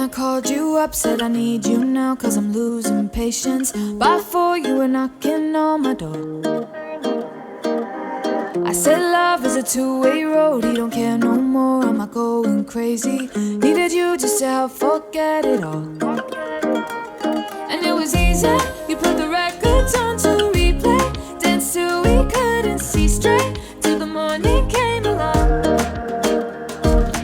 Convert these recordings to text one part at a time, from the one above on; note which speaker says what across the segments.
Speaker 1: I called you up, said I need you now, 'cause I'm losing patience. By 4 you were knocking on my door. I said love is a two-way road, he don't care no more, am I going crazy? Needed you just to help forget it all. And it was easy, you put the records on to replay, danced till we couldn't see straight, till the morning came along.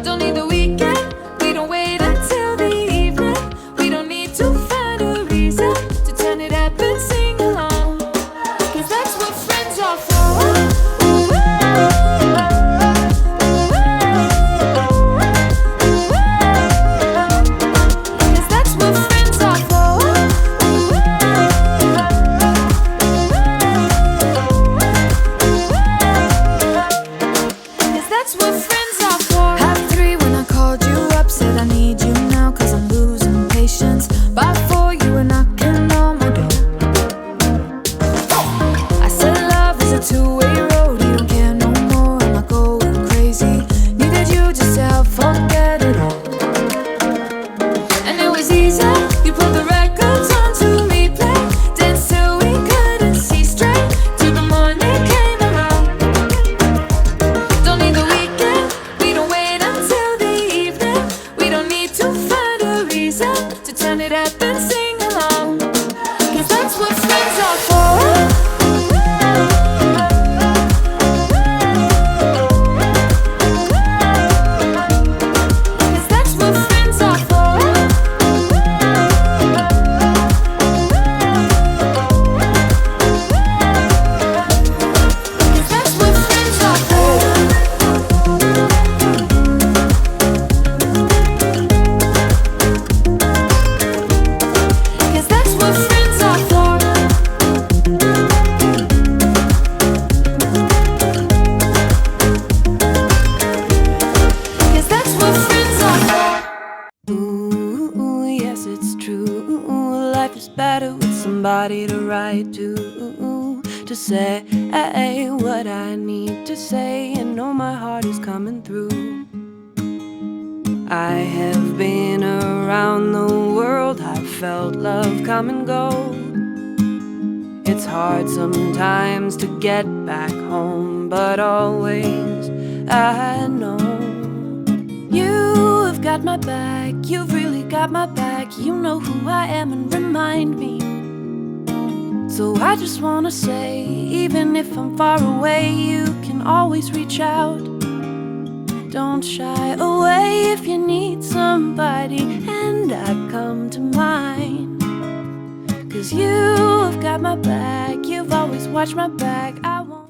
Speaker 1: Don't need the weekend, we don't wait until the evening, we don't need to find a reason to turn it up and sing along, 'cause that's what friends are for. By 4 you were knocking on my door. I said love is a two-way road, he don't care no more, am I going crazy? Needed you just to help forget it all. And it was easy, you put the records on to replay, danced till we couldn't see straight, till the morning came around. Don't need the weekend, we don't wait until the evening, we don't need to find a reason to turn it up and sing along, 'cause that's what friends are for. 'Cause that's what friends are for. 'Cause that's what friends are for. Life is better with somebody to write to say what I need to say, and know my heart is coming through. I have been around the world, I've felt love come and go. It's hard sometimes to get back home, but always I know you've got my back, you've really got my back. You know who I am and remind me. So I just wanna say, even if I'm far away, you can always reach out. Don't shy away if you need somebody, and I've come to mind. 'Cause you've got my back, you've always watched my back. I won't